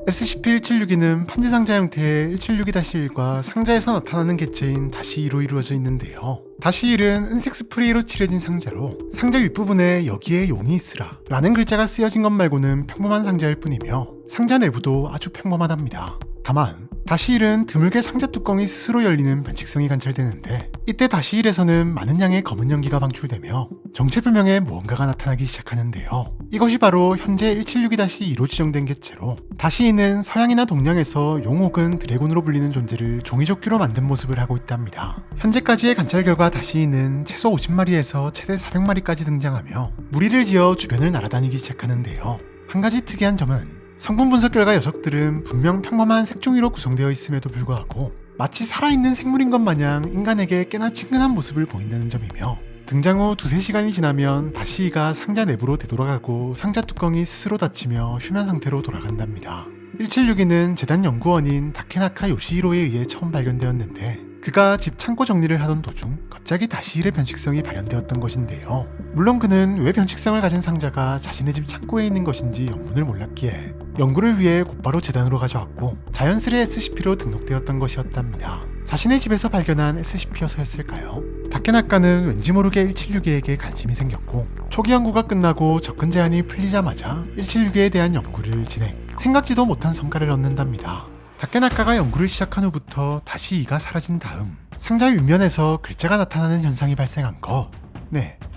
SCP-1762는 판지상자 형태의 1762-1과 상자에서 나타나는 객체인 -2로 이루어져 있는데요. -1은 은색 스프레이로 칠해진 상자로 상자 윗부분에 "여기에 용이 있으라" 라는 글자가 쓰여진 것 말고는 평범한 상자일 뿐이며 상자 내부도 아주 평범하답니다. 다만 -1은 드물게 상자 뚜껑이 스스로 열리는 변칙성이 관찰되는데, 이때 -1에서는 많은 양의 검은 연기가 방출되며 정체불명의 무언가가 나타나기 시작하는데요. 이것이 바로 현재 1762-2로 지정된 객체로, -2는 서양이나 동양에서 용 혹은 드래곤으로 불리는 존재를 종이조끼로 만든 모습을 하고 있답니다. 현재까지의 관찰 결과 -2는 최소 50마리에서 최대 400마리까지 등장하며 무리를 지어 주변을 날아다니기 시작하는데요. 한 가지 특이한 점은 성분 분석 결과 녀석들은 분명 평범한 색종이로 구성되어 있음에도 불구하고 마치 살아있는 생물인 것 마냥 인간에게 꽤나 친근한 모습을 보인다는 점이며, 등장 후 2-3시간이 지나면 -2가 상자 내부로 되돌아가고 상자 뚜껑이 스스로 닫히며 휴면 상태로 돌아간답니다. 1762는 재단 연구원인 다케나카 요시히로에 의해 처음 발견되었는데, 그가 집 창고 정리를 하던 도중 갑자기 -1의 변칙성이 발현되었던 것인데요. 물론 그는 왜 변칙성을 가진 상자가 자신의 집 창고에 있는 것인지 영문을 몰랐기에 연구를 위해 곧바로 재단으로 가져왔고 자연스레 SCP로 등록되었던 것이었답니다. 자신의 집에서 발견한 SCP여서였을까요? 다케나카는 왠지 모르게 1762에게 관심이 생겼고, 초기 연구가 끝나고 접근 제한이 풀리자마자 1762에 대한 연구를 진행, 생각지도 못한 성과를 얻는답니다. 다케나카가 연구를 시작한 후부터 -2가 사라진 다음 상자 윗면에서 글자가 나타나는 현상이 발생한 것.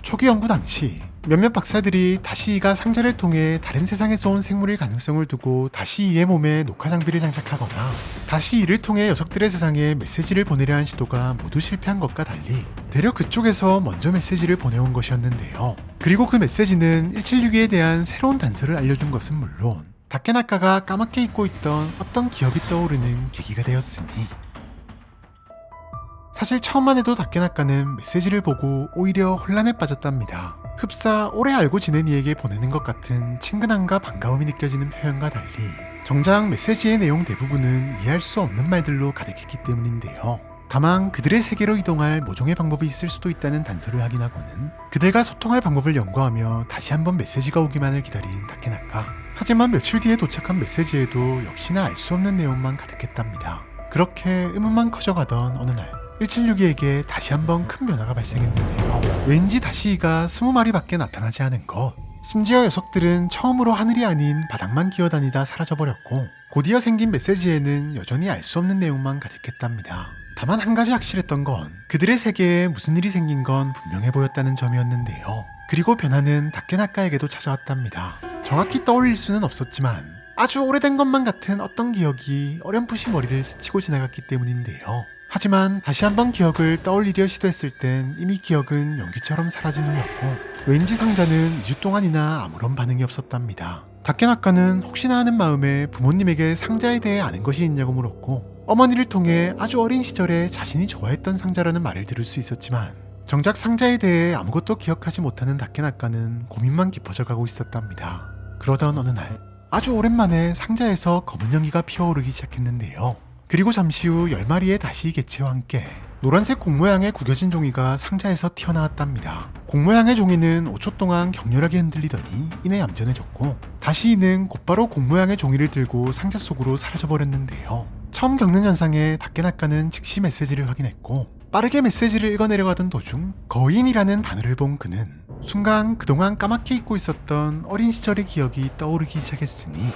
초기 연구 당시 몇몇 박사들이 -2가 상자를 통해 다른 세상에서 온 생물일 가능성을 두고 -2의 몸에 녹화 장비를 장착하거나 -2를 통해 녀석들의 세상에 메시지를 보내려 한 시도가 모두 실패한 것과 달리 되려 그쪽에서 먼저 메시지를 보내온 것이었는데요. 그리고 그 메시지는 1762에 대한 새로운 단서를 알려준 것은 물론 다케나카가 까맣게 잊고 있던 어떤 기억이 떠오르는 계기가 되었으니, 사실 처음만 해도 다케나카는 메시지를 보고 오히려 혼란에 빠졌답니다. 흡사 오래 알고 지낸 이에게 보내는 것 같은 친근함과 반가움이 느껴지는 표현과 달리 정작 메시지의 내용 대부분은 이해할 수 없는 말들로 가득했기 때문인데요. 다만 그들의 세계로 이동할 모종의 방법이 있을 수도 있다는 단서를 확인하고는 그들과 소통할 방법을 연구하며 다시 한번 메시지가 오기만을 기다린 다케나카. 하지만 며칠 뒤에 도착한 메시지에도 역시나 알 수 없는 내용만 가득했답니다. 그렇게 의문만 커져가던 어느 날 1762에게 다시 한번 큰 변화가 발생했는데요. 왠지 -2가 20마리밖에 나타나지 않은 것. 심지어 녀석들은 처음으로 하늘이 아닌 바닥만 기어다니다 사라져버렸고, 곧이어 생긴 메시지에는 여전히 알 수 없는 내용만 가득했답니다. 다만 한 가지 확실했던 건 그들의 세계에 무슨 일이 생긴 건 분명해 보였다는 점이었는데요. 그리고 변화는 다케나카에게도 찾아왔답니다. 정확히 떠올릴 수는 없었지만 아주 오래된 것만 같은 어떤 기억이 어렴풋이 머리를 스치고 지나갔기 때문인데요. 하지만 다시 한번 기억을 떠올리려 시도했을 땐 이미 기억은 연기처럼 사라진 후였고, 왠지 상자는 2주 동안이나 아무런 반응이 없었답니다. 다케나카는 혹시나 하는 마음에 부모님에게 상자에 대해 아는 것이 있냐고 물었고, 어머니를 통해 아주 어린 시절에 자신이 좋아했던 상자라는 말을 들을 수 있었지만 정작 상자에 대해 아무것도 기억하지 못하는 다케나카는 고민만 깊어져 가고 있었답니다. 그러던 어느 날 아주 오랜만에 상자에서 검은 연기가 피어오르기 시작했는데요. 그리고 잠시 후 10마리의 다시 개체와 함께 노란색 공 모양의 구겨진 종이가 상자에서 튀어나왔답니다. 공 모양의 종이는 5초 동안 격렬하게 흔들리더니 이내 얌전해졌고, 다시는 곧바로 공 모양의 종이를 들고 상자 속으로 사라져버렸는데요. 처음 겪는 현상에 다케나카는 즉시 메시지를 확인했고, 빠르게 메시지를 읽어내려가던 도중 거인이라는 단어를 본 그는 순간 그동안 까맣게 잊고 있었던 어린 시절의 기억이 떠오르기 시작했으니